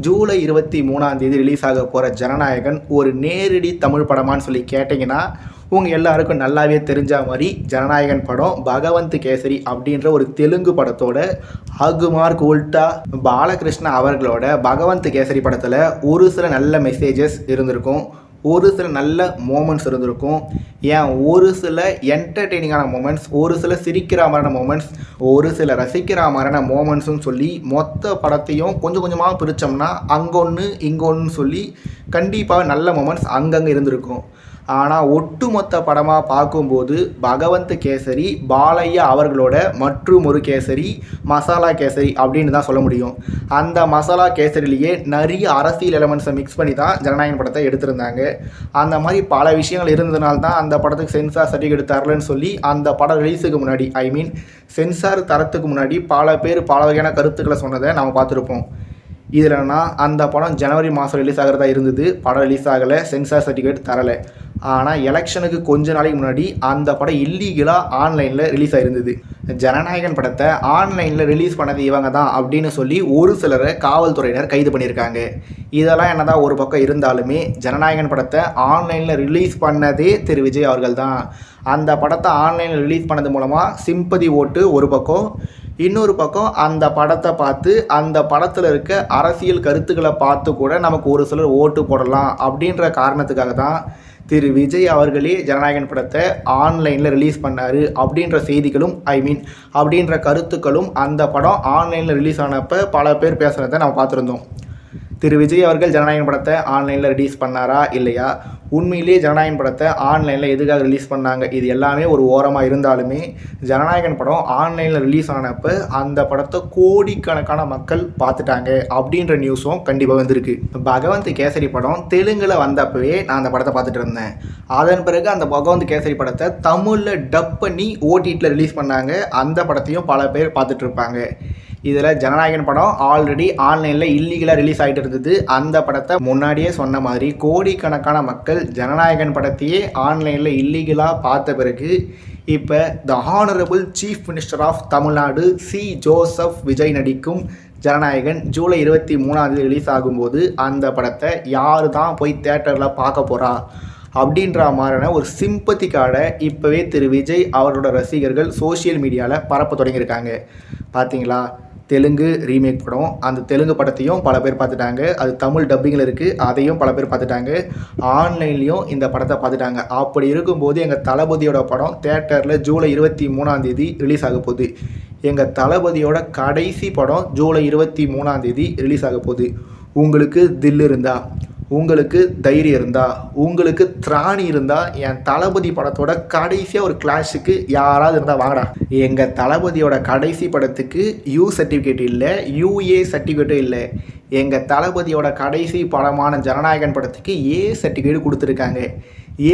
July 23 release ஆக போகிற ஜனநாயகன் ஒரு நேரடி தமிழ் படமான்னு சொல்லி கேட்டிங்கன்னா உங்கள் எல்லாருக்கும் நல்லாவே தெரிஞ்ச மாதிரி ஜனநாயகன் படம் பகவந்த் கேசரி அப்படின்ற ஒரு தெலுங்கு படத்தோட அகுமார் உல்டா பாலகிருஷ்ணா அவர்களோட பகவந்த் கேசரி படத்தில் ஒரு சில நல்ல மெசேஜஸ் இருந்திருக்கும், ஒரு சில நல்ல மூமெண்ட்ஸ் இருந்திருக்கும், ஏன் ஒரு சில என்டர்டெய்னிங்கான மூமெண்ட்ஸ், ஒரு சில சிரிக்கிற மாதிரியான மூமெண்ட்ஸ், ஒரு சில ரசிக்கிற மாதிரியான மூமெண்ட்ஸுன்னு சொல்லி மொத்த படத்தையும் கொஞ்சம் கொஞ்சமாக பிரித்தோம்னா அங்கே ஒன்று இங்கே ஒன்று சொல்லி கண்டிப்பாக நல்ல மூமெண்ட்ஸ் அங்கங்கே இருந்திருக்கும். ஆனால் ஒட்டுமொத்த படமாக பார்க்கும்போது பகவந்த் கேசரி பாலையா அவர்களோட மற்றும் ஒரு கேசரி மசாலா கேசரி அப்படின்னு தான் சொல்ல முடியும். அந்த மசாலா கேசரிலேயே நிறைய அரசியல் எலமெண்ட்ஸை மிக்ஸ் பண்ணி தான் ஜனநாயகன் படத்தை எடுத்திருந்தாங்க. அந்த மாதிரி பல விஷயங்கள் இருந்ததுனால தான் அந்த படத்துக்கு சென்சார் சர்டிஃபிகேட் தரலன்னு சொல்லி அந்த படம் ரிலீஸுக்கு முன்னாடி சென்சார் தரத்துக்கு முன்னாடி பல பேர் பல வகையான கருத்துக்களை சொன்னதை நம்ம பார்த்துருப்போம். இதில்னா அந்த படம் ஜனவரி மாதம் ரிலீஸ் ஆகிறதா இருந்தது, படம் ரிலீஸ் ஆகலை, சென்சார் சர்டிஃபிகேட் தரலை. ஆனால் எலெக்ஷனுக்கு கொஞ்ச நாளைக்கு முன்னாடி அந்த படம் இல்லீகலாக ஆன்லைனில் ரிலீஸ் ஆகிருந்தது. ஜனநாயகன் படத்தை ஆன்லைனில் ரிலீஸ் பண்ணது இவங்க தான் அப்படின்னு சொல்லி ஒரு சிலரை காவல்துறையினர் கைது பண்ணியிருக்காங்க. இதெல்லாம் என்னதான் ஒரு பக்கம் இருந்தாலுமே ஜனநாயகன் படத்தை ஆன்லைனில் ரிலீஸ் பண்ணதே திரு விஜய் அவர்கள் தான். அந்த படத்தை ஆன்லைனில் ரிலீஸ் பண்ணது மூலமாக சிம்பதி ஓட்டு ஒரு பக்கம், இன்னொரு பக்கம் அந்த படத்தை பார்த்து அந்த படத்தில் இருக்க அரசியல் கருத்துக்களை பார்த்து கூட நமக்கு ஒரு சிலர் ஓட்டு போடலாம் அப்படின்ற காரணத்துக்காக தான் திரு விஜய் அவர்களே ஜனநாயகன் படத்தை ஆன்லைனில் ரிலீஸ் பண்ணார் அப்படின்ற செய்திகளும் அப்படின்ற கருத்துக்களும் அந்த படம் ஆன்லைனில் ரிலீஸ் ஆனப்போ பல பேர் பேசுகிறத நம்ம பார்த்துருந்தோம். திரு விஜய் அவர்கள் ஜனநாயகன் படத்தை ஆன்லைனில் ரிலீஸ் பண்ணாரா இல்லையா, உண்மையிலேயே ஜனநாயகன் படத்தை ஆன்லைனில் எதுக்காக ரிலீஸ் பண்ணாங்க, இது எல்லாமே ஒரு ஓரமாக இருந்தாலுமே ஜனநாயகன் படம் ஆன்லைனில் ரிலீஸ் ஆனப்போ அந்த படத்தை கோடிக்கணக்கான மக்கள் பார்த்துட்டாங்க அப்படின்ற நியூஸும் கண்டிப்பாக வந்திருக்கு. பகவந்த் கேசரி படம் தெலுங்கில் வந்தப்பவே நான் அந்த படத்தை பார்த்துட்டு இருந்தேன். அதன் பிறகு அந்த பகவந்த் கேசரி படத்தை தமிழில் டப் பண்ணி ஓடிடியில் ரிலீஸ் பண்ணாங்க. அந்த படத்தையும் பல பேர் பார்த்துட்டு இருப்பாங்க. இதில் ஜனநாயகன் படம் ஆல்ரெடி ஆன்லைனில் இல்லீகலாக ரிலீஸ் ஆகிட்டு இருந்தது. அந்த படத்தை முன்னாடியே சொன்ன மாதிரி கோடிக்கணக்கான மக்கள் ஜனநாயகன் படத்தையே ஆன்லைனில் இல்லீகலாக பார்த்த பிறகு இப்போ the honourable chief minister of Tamil Nadu C Joseph Vijay நடிக்கும் ஜனநாயகன் ஜூலை 23 ரிலீஸ் ஆகும்போது அந்த படத்தை யார் தான் போய் தேட்டரில் பார்க்க போகிறா அப்படின்ற மாதிரியான ஒரு சிம்பத்தி கார்டை இப்போவே திரு விஜய் அவரோட ரசிகர்கள் சோஷியல் மீடியாவில் பரப்ப தொடங்கியிருக்காங்க. பார்த்தீங்களா, தெலுங்கு ரீமேக் படம், அந்த தெலுங்கு படத்தையும் பல பேர் பார்த்துட்டாங்க. அது தமிழ் டப்பிங்கில் இருக்குது, அதையும் பல பேர் பார்த்துட்டாங்க. ஆன்லைன்லேயும் இந்த படத்தை பார்த்துட்டாங்க. அப்படி இருக்கும்போது எங்கள் தளபதியோட படம் தேட்டரில் ஜூலை 23 ரிலீஸ் ஆக போகுது. எங்கள் தளபதியோட கடைசி படம் ஜூலை 23 ரிலீஸ் ஆக போகுது. உங்களுக்கு தில் இருந்தா, உங்களுக்கு தைரியம் இருந்தால், உங்களுக்கு திராணி இருந்தால் என் தளபதி படத்தோட கடைசியாக ஒரு கிளாஷுக்கு யாராவது இருந்தால் வாங்கடா. எங்கள் தளபதியோட கடைசி படத்துக்கு யூ சர்டிஃபிகேட் இல்லை, யூஏ சர்டிஃபிகேட்டும் இல்லை. எங்கள் தளபதியோட கடைசி படமான ஜனநாயகன் படத்துக்கு ஏ சர்டிஃபிகேட் கொடுத்துருக்காங்க.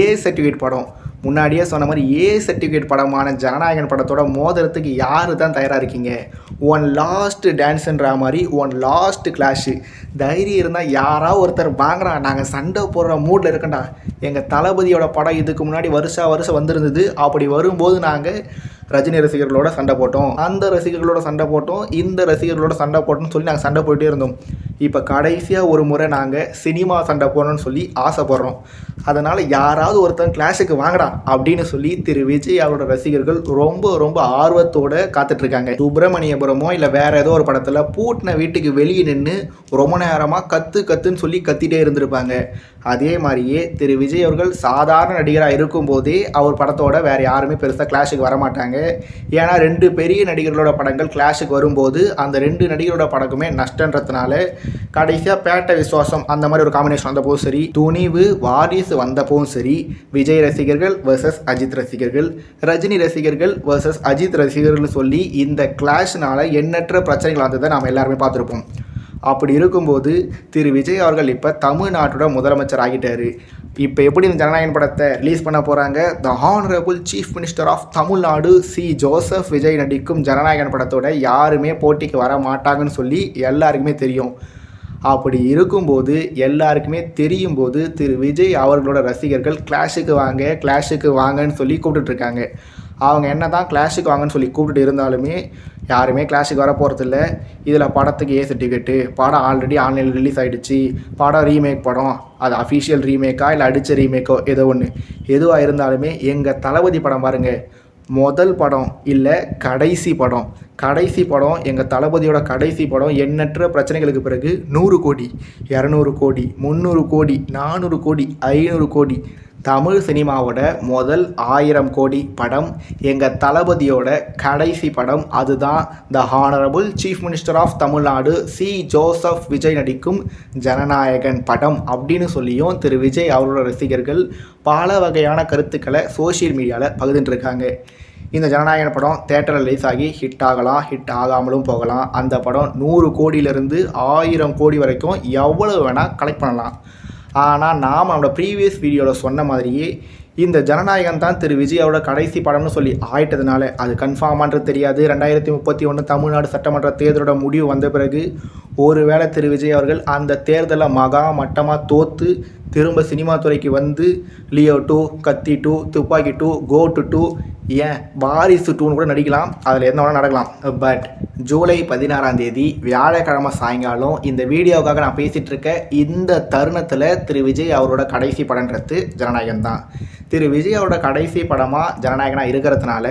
ஏ சர்டிஃபிகேட் படம், முன்னாடியே சொன்ன மாதிரி ஏ சர்டிஃபிகேட் படமான ஜனநாயகன் படத்தோட மோதிரத்துக்கு யார் தான் தயாராக இருக்கீங்க? ஒன் லாஸ்ட் டான்ஸுன்ற மாதிரி ஒன் லாஸ்ட் கிளாஷு. தைரியம் இருந்தால் யாராவது ஒருத்தர் வாங்குறா, நாங்கள் சண்டை போடுற மூடில் இருக்கண்டா. எங்கள் தளபதியோட படம் இதுக்கு முன்னாடி வருஷம் வந்திருந்தது. அப்படி வரும்போது நாங்கள் ரஜினி ரசிகர்களோட சண்டை போட்டோம், அந்த ரசிகர்களோட சண்டை போட்டோம், இந்த ரசிகர்களோட சண்டை போட்டோம்னு சொல்லி நாங்கள் சண்டை போயிட்டே இருந்தோம். இப்போ கடைசியாக ஒரு முறை நாங்கள் சினிமா சண்டை போடணும்னு சொல்லி ஆசைப்படுறோம். அதனால் யாராவது ஒருத்தன் கிளாஸுக்கு வாங்கடா அப்படின்னு சொல்லி திரு விஜய் அவரோட ரசிகர்கள் ரொம்ப ரொம்ப ஆர்வத்தோடு காத்துட்ருக்காங்க. சுப்பிரமணியபுரமோ இல்லை வேறு ஏதோ ஒரு படத்தில் பூட்டின வீட்டுக்கு வெளியே நின்று ரொம்ப நேரமாக கத்துன்னு சொல்லி கத்திட்டே இருந்திருப்பாங்க. அதே மாதிரியே திரு விஜய் அவர்கள் சாதாரண நடிகராக இருக்கும்போதே அவர் படத்தோட வேறு யாருமே பெருசாக கிளாஷுக்கு வரமாட்டாங்க. ஏன்னா 2 பெரிய நடிகர்களோட படங்கள் கிளாஷுக்கு வரும்போது அந்த 2 நடிகரோட படக்குமே நஷ்டன்றதுனால கடைசியாக பேட்ட விசுவாசம் அந்த மாதிரி ஒரு காம்பினேஷன் வந்தப்போவும் சரி, துணிவு வாரிசு வந்தப்போவும் சரி, விஜய் ரசிகர்கள் வர்சஸ் அஜித் ரசிகர்கள், ரஜினி ரசிகர்கள் வர்சஸ் அஜித் ரசிகர்கள் சொல்லி இந்த கிளாஷ்னால எண்ணற்ற பிரச்சனைகள் வந்ததை நாம் எல்லாருமே பார்த்துருப்போம். அப்படி இருக்கும்போது திரு விஜய் அவர்கள் இப்போ தமிழ்நாட்டோட முதலமைச்சர் ஆகிட்டார். இப்போ எப்படி இந்த ஜனநாயகன் படத்தை ரிலீஸ் பண்ண போகிறாங்க? The honourable chief minister of Tamil Nadu C Joseph Vijay நடிக்கும் ஜனநாயகன் படத்தோட யாருமே போட்டிக்கு வர மாட்டாங்கன்னு சொல்லி எல்லாருக்குமே தெரியும். அப்படி இருக்கும்போது எல்லாருக்குமே தெரியும் போது திரு விஜய் அவர்களோட ரசிகர்கள் கிளாஷுக்கு வாங்கன்னு சொல்லி கூப்பிட்டுட்ருக்காங்க. அவங்க என்ன தான் கிளாஷுக்கு வாங்கன்னு சொல்லி கூப்பிட்டு இருந்தாலுமே யாருமே கிளாஸுக்கு வர போகிறதில்ல. இதில் படத்துக்கு ஏ சர்டிஃபிகேட்டு, படம் ஆல்ரெடி ஆன்லைனில் ரிலீஸ் ஆகிடுச்சு, படம் ரீமேக் படம், அது அஃபிஷியல் ரீமேக்கா இல்லை அடித்த ரீமேக்கோ ஏதோ ஒன்று, எதுவாக இருந்தாலுமே எங்கள் தளபதி படம் பாருங்கள், முதல் படம் இல்லை கடைசி படம். கடைசி படம் எங்கள் தளபதியோட கடைசி படம் எண்ணற்ற பிரச்சனைகளுக்கு பிறகு 100 கோடி, 200 கோடி, 300 கோடி, 400 கோடி, 500 கோடி, தமிழ் சினிமாவோட முதல் 1000 கோடி படம் எங்கள் தளபதியோட கடைசி படம். அதுதான் the honourable chief minister of Tamil Nadu C Joseph Vijay நடிக்கும் ஜனநாயகன் படம் அப்படின்னு சொல்லியும் திரு விஜய் அவரோட ரசிகர்கள் பல வகையான கருத்துக்களை சோஷியல் மீடியாவில் பகிர்ந்துருக்காங்க. இந்த ஜனநாயகன் படம் தேட்டரில் ரிலீஸ் ஆகி ஹிட் ஆகலாம், ஹிட் ஆகாமலும் போகலாம். அந்த படம் 100 கோடியிலேருந்து 1000 கோடி வரைக்கும் எவ்வளவு வேணால் கலெக்ட் பண்ணலாம். ஆனால் நாம் நம்மளோட ப்ரீவியஸ் வீடியோவில் சொன்ன மாதிரியே இந்த ஜனநாயகன் தான் திரு விஜயோட கடைசி படம்னு சொல்லி ஆயிட்டதுனால அது கன்ஃபார்மான்றது தெரியாது. 2031 தமிழ்நாடு சட்டமன்ற தேர்தலோட முடிவு வந்த பிறகு ஒருவேளை திரு விஜய் அவர்கள் அந்த தேர்தலில் மகா மட்டமாக தோற்று திரும்ப சினிமா துறைக்கு வந்து லியோ 2, கத்தி 2, துப்பாக்கி 2, கோட்டு 2, ஏன் வாரிசு 2ன்னு கூட நடிக்கலாம். அதில் என்ன வேணால் நடக்கலாம். பட் ஜூலை 16 வியாழக்கிழமை சாயங்காலம் இந்த வீடியோவுக்காக நான் பேசிகிட்டு இருக்க இந்த தருணத்தில் திரு விஜய் அவரோட கடைசி படம்ன்றது ஜனநாயகன் தான். திரு விஜய் அவரோட கடைசி படமாக ஜனநாயகனாக இருக்கிறதுனால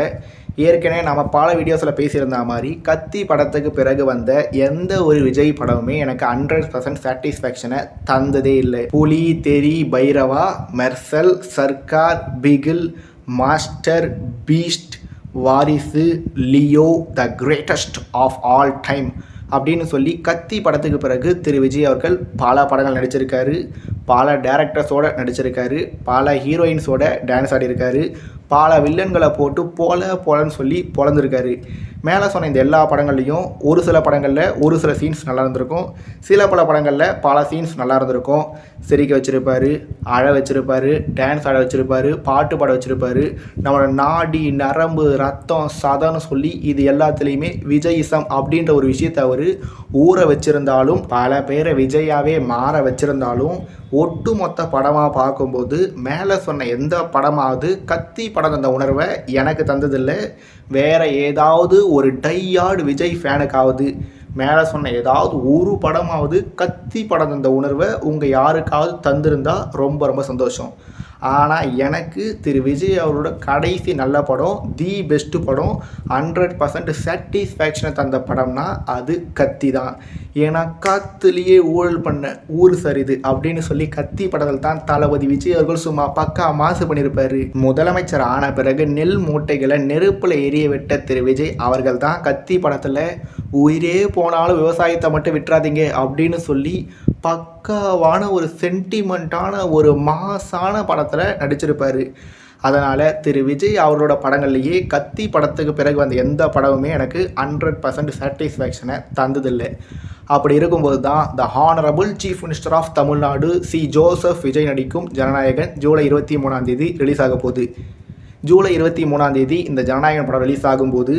ஏற்கனவே நம்ம பல வீடியோஸில் பேசியிருந்த மாதிரி கத்தி படத்துக்கு பிறகு வந்த எந்த ஒரு விஜய் படமுமே எனக்கு 100% சாட்டிஸ்ஃபேக்ஷனை தந்ததே இல்லை. Puli, Theri, Bairavaa, Mersal, Sarkar, Bigil, Master, Beast, Varisu, Leo, The Greatest of All Time அப்படின்னு சொல்லி கத்தி படத்துக்கு பிறகு திரு விஜய் அவர்கள் பல படங்கள் நடிச்சிருக்காரு, பல டேரக்டர்ஸோடு நடிச்சிருக்காரு, பல ஹீரோயின்ஸோட டான்ஸ் ஆடிருக்காரு, பல வில்லன்களை போட்டு போலன்னு சொல்லி பொழந்திருக்காரு. மேலே சொன்ன இந்த எல்லா படங்கள்லையும் ஒரு சில படங்களில் ஒரு சில சீன்ஸ் நல்லா இருந்திருக்கும், சில பல படங்களில் பல சீன்ஸ் நல்லா இருந்திருக்கும். சிரிக்க வச்சுருப்பார், அழ வச்சுருப்பார், டான்ஸ் ஆட வச்சுருப்பார், பாட்டு பாட வச்சுருப்பார். நம்மளோட நாடி நரம்பு ரத்தம் சதன்னு சொல்லி இது எல்லாத்துலேயுமே விஜயிசம் அப்படின்ற ஒரு விஷயத்தை அவர் ஊற வச்சுருந்தாலும், பல பேரை விஜயாவே மாற வச்சுருந்தாலும், ஒட்டுமொத்த படமாக பார்க்கும்போது மேலே சொன்ன எந்த படமாவது கத்தி படம் தந்த உணர்வை எனக்கு தந்ததில்லை. வேறு ஏதாவது ஒரு டையார்டு விஜய் ஃபேனுக்காவது மேலே சொன்ன ஏதாவது ஒரு படமாவது கத்தி படம் தந்த உணர்வை உங்கள் யாருக்காவது தந்திருந்தா ரொம்ப ரொம்ப சந்தோஷம். ஆனால் எனக்கு திரு விஜய் அவரோட கடைசி நல்ல படம், தி பெஸ்ட்டு படம், 100% சாட்டிஸ்ஃபேக்ஷனை தந்த படம்னா அது கத்தி தான். ஏன்னா காத்துலேயே ஊழல் பண்ண ஊர் சரிது அப்படின்னு சொல்லி கத்தி படத்தில் தான் தளபதி விஜய் அவர்கள் சும்மா பக்கா மாசு பண்ணியிருப்பார். முதலமைச்சர் ஆன பிறகு நெல் மூட்டைகளை நெருப்பில் எரிய விட்ட திரு விஜய் அவர்கள் தான் கத்தி படத்தில் உயிரே போனாலும் விவசாயத்தை மட்டும் விட்டுறாதீங்க அப்படின்னு சொல்லி பக்காவான ஒரு சென்டிமெண்ட்டான ஒரு மாசான படத்தில் நடிச்சிருப்பார். அதனால் திரு விஜய் அவரோட படங்கள்லேயே கத்தி படத்துக்கு பிறகு வந்த எந்த படமுமே எனக்கு 100% சாட்டிஸ்ஃபேக்ஷனை தந்ததில்லை. அப்படி இருக்கும்போது தான் the honourable chief minister of Tamil Nadu C Joseph Vijay நடிக்கும் ஜனநாயகன் ஜூலை 23 ரிலீஸ் ஆக போகுது. ஜூலை 23 இந்த ஜனநாயகன் படம் ரிலீஸ் ஆகும்போது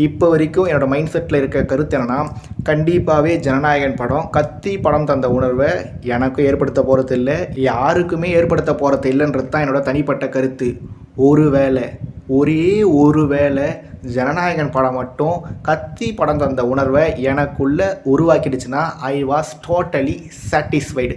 இப்போ வரைக்கும் என்னோடய மைண்ட் செட்டில் இருக்க கருத்து என்னென்னா, கண்டிப்பாகவே ஜனநாயகன் படம் கத்தி படம் தந்த உணர்வை எனக்கும் ஏற்படுத்த போகிறது இல்லை, யாருக்குமே ஏற்படுத்த போகிறது இல்லைன்றது தான் என்னோடய தனிப்பட்ட கருத்து. ஒரே வேளை ஜனநாயகன் படம் மட்டும் கத்தி படம் தந்த உணர்வை எனக்குள்ளே உருவாக்கிடுச்சுன்னா ஐ வாஸ் டோட்டலி சாட்டிஸ்ஃபைடு.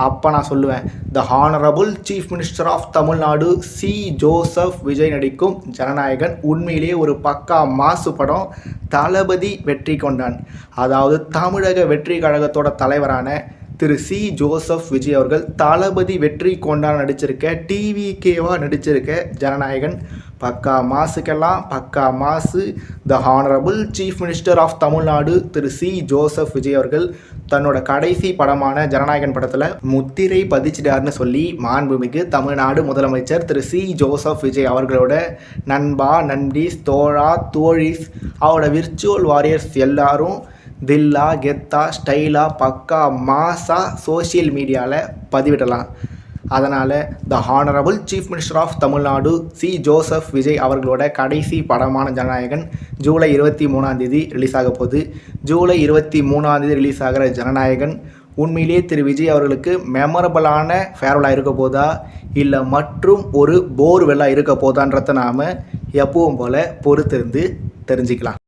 அப்போ நான் சொல்லுவேன், the honourable chief minister of Tamil Nadu C Joseph Vijay நடிக்கும் ஜனநாயகன் உண்மையிலேயே ஒரு பக்கா மாசு படம். தளபதி வெற்றி கொண்டான், அதாவது தமிழக வெற்றி கழகத்தோட தலைவரான திரு சி ஜோசப் விஜய் அவர்கள் தளபதி வெற்றி கொண்டான் நடிச்சிருக்க, டிவிகேவாக நடிச்சிருக்க ஜனநாயகன் பக்கா மாசுக்கெல்லாம் பக்கா மாசு. The honourable chief minister of Tamil Nadu Thiru C Joseph Vijay அவர்கள் தன்னோட கடைசி படமான ஜனநாயகன் படத்தில் முத்திரை பதிச்சிட்டார்னு சொல்லி மாண்புமிகு தமிழ்நாடு முதலமைச்சர் திரு சி ஜோசப் விஜய் அவர்களோட நண்பா, நண்பீஸ், தோழா, தோழிஸ், அவரோட விர்ச்சுவல் வாரியர்ஸ் எல்லாரும் தில்லா, கெத்தா, ஸ்டைலாக பக்கா மாசா சோஷியல் மீடியாவில் பதிவிடலாம். அதனால் the honourable chief minister of Tamil Nadu C Joseph Vijay அவர்களோட கடைசி படமான ஜனநாயகன் ஜூலை 23 ரிலீஸ் ஆக போகுது. ஜூலை 23 ரிலீஸ் ஆகிற ஜனநாயகன் உண்மையிலே திரு விஜய் அவர்களுக்கு மெமரபிளான ஃபேர்வெலாக இருக்க போதா இல்லை மற்றும் ஒரு போர்வெல்லாக இருக்க போதான்றதை நாம் எப்பவும் போல் பொறுத்திருந்து தெரிஞ்சுக்கலாம்.